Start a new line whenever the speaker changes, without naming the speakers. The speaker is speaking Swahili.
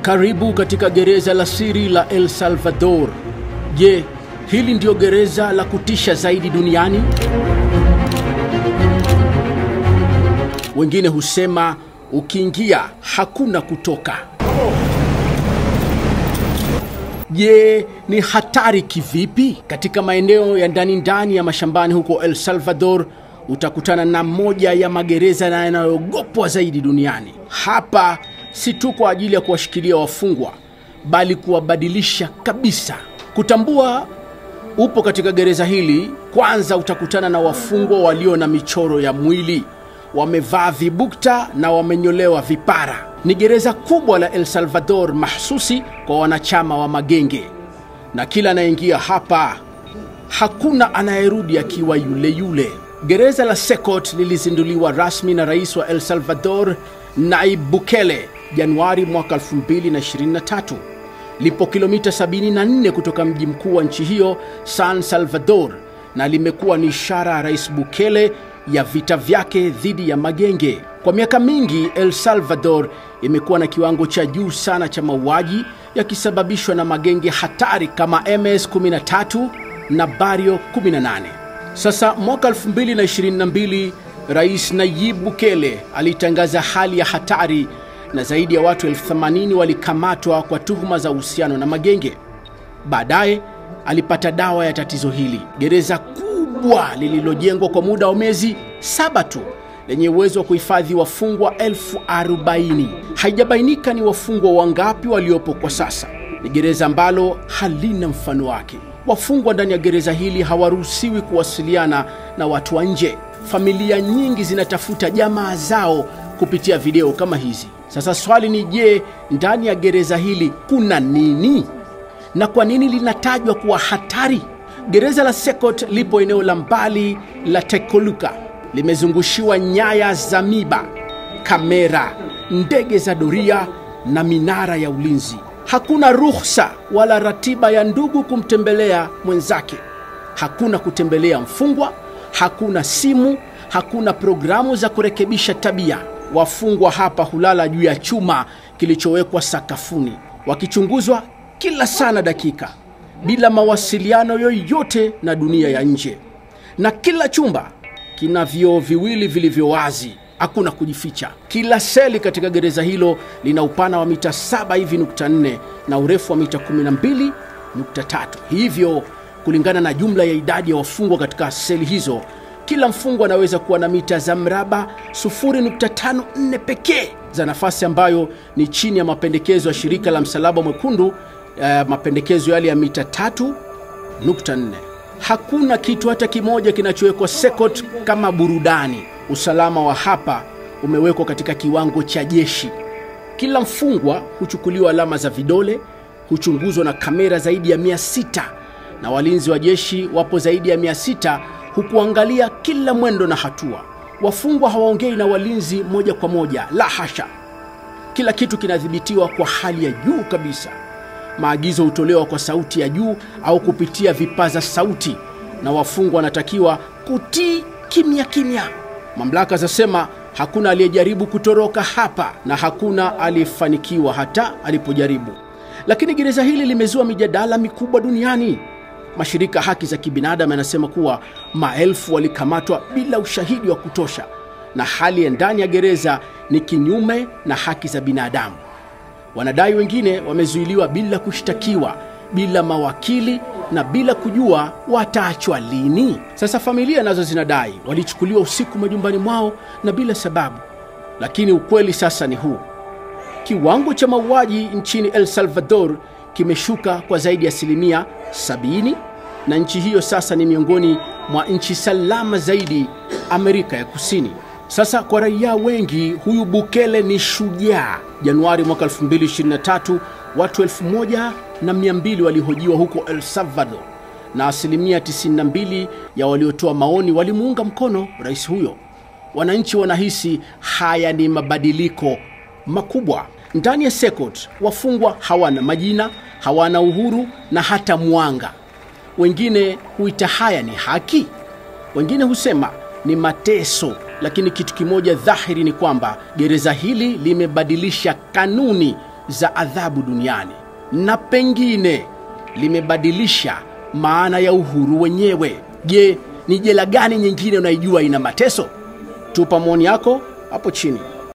Karibu katika gereza la siri la El Salvador. Je, hili ndio gereza la kutisha zaidi duniani? Wengine husema ukiingia hakuna kutoka. Je, ni hatari kivipi? Katika maeneo ya ndani ya mashambani huko El Salvador, utakutana na moja ya magereza yanayogopwa zaidi duniani. Hapa si tu kwa ajili ya kuwashikilia wafungwa, bali kuwabadilisha kabisa. Kutambua upo katika gereza hili, kwanza utakutana na wafungwa walio na michoro ya mwili, wamevaa vibukta na wamenyolewa vipara. Ni gereza kubwa la El Salvador mahsusi kwa wanachama wa magenge, na kila anaingia hapa hakuna anayerudi akiwa yule yule. Gereza la Secot lilizinduliwa rasmi na rais wa El Salvador Nayib Bukele Januari mwaka 2023. Lipo kilomita 74 kutoka mji mkuu wa nchi hiyo, San Salvador, na limekuwa ni ishara ya Rais Bukele ya vita vyake dhidi ya magenge. Kwa miaka mingi El Salvador imekuwa na kiwango cha juu sana cha mauaji yakisababishwa na magenge hatari kama MS-13 na Barrio 18. Sasa mwaka 2022 Rais Nayib Bukele alitangaza hali ya hatari na zaidi ya watu 80,000 walikamatwa kwa tuhuma za uhusiano na magenge. Baadaye alipata dawa ya tatizo hili. Gereza kubwa lililojengwa kwa muda wa miezi 7 tu, lenye uwezo wa kuhifadhi wafungwa 40,000. Haijabainika ni wafungwa wangapi waliopo kwa sasa. Ni gereza ambalo halina mfano wake. Wafungwa ndani ya gereza hili hawaruhusiwi kuwasiliana na watu wa nje. Familia nyingi zinatafuta jamaa zao kupitia video kama hizi. Sasa swali ni je, ndani ya gereza hili kuna nini? Na kwa nini linatajwa kuwa hatari? Gereza la Secot lipo eneo la mbali la Tecoluca. Limezungushiwa nyaya za miba, kamera, ndege za doria na minara ya ulinzi. Hakuna ruhusa wala ratiba ya ndugu kumtembelea mwenzake. Hakuna kutembelea mfungwa, hakuna simu, hakuna programu za kurekebisha tabia. Wafungwa hapa hulala juu ya chuma kilichowekwa sakafuni, wakichunguzwa kila saa na dakika, bila mawasiliano yoyote na dunia ya nje. Na kila chumba kina vioo viwili vilivyo wazi, hakuna kujificha. Kila seli katika gereza hilo lina upana wa mita 7.4 na urefu wa mita 12.3. Hivyo kulingana na jumla ya idadi ya wafungwa katika seli hizo, kila mfungwa anaweza kuwa na mita za mraba 0.54 pekee za nafasi, ambayo ni chini ya mapendekezo ya shirika la Msalaba Mwekundu, mapendekezo yale ya mita 3.4. Hakuna kitu hata kimoja kinachowekwa Secot kama burudani. Usalama wa hapa umewekwa katika kiwango cha jeshi. Kila mfungwa huchukuliwa alama za vidole, huchunguzwa na kamera zaidi ya 600, na walinzi wa jeshi wapo zaidi ya 600 hukuangalia kila mwendo na hatua. Wafungwa hawaongei na walinzi moja kwa moja, la hasha. Kila kitu kinadhibitiwa kwa hali ya juu kabisa. Maagizo hutolewa kwa sauti ya juu au kupitia vipaza sauti, na wafungwa wanatakiwa kutii kimya kimya. Mamlaka zasema hakuna aliyejaribu kutoroka hapa na hakuna aliyefanikiwa hata alipojaribu. Lakini gereza hili limezua mijadala mikubwa duniani. Mashirika haki za kibinadamu yanasema kuwa maelfu walikamatwa bila ushahidi wa kutosha, na hali ya ndani ya gereza ni kinyume na haki za binadamu. Wanadai wengine wamezuiliwa bila kushtakiwa, bila mawakili na bila kujua wataachwa lini. Sasa familia nazo zinadai walichukuliwa usiku majumbani mwao na bila sababu. Lakini ukweli sasa ni huu: kiwango cha mauaji nchini El Salvador kimeshuka kwa zaidi ya 70%, na nchi hiyo sasa ni miongoni mwa nchi salama zaidi Amerika ya Kusini. Sasa kwa raia wengi, huyu Bukele ni shujaa. Januari mwaka 2023 watu 1,200 walihojiwa huko El Salvador, na 92% ya waliotoa maoni walimuunga mkono rais huyo. Wananchi wanahisi haya ni mabadiliko makubwa. Ndani ya Secot wafungwa hawana majina, hawana uhuru na hata mwanga. Wengine huita haya ni haki, wengine husema ni mateso. Lakini kitu kimoja dhahiri ni kwamba gereza hili limebadilisha kanuni za adhabu duniani, na pengine limebadilisha maana ya uhuru wenyewe. Je, ni jela gani nyingine unaijua ina mateso? Tupa maoni yako hapo chini.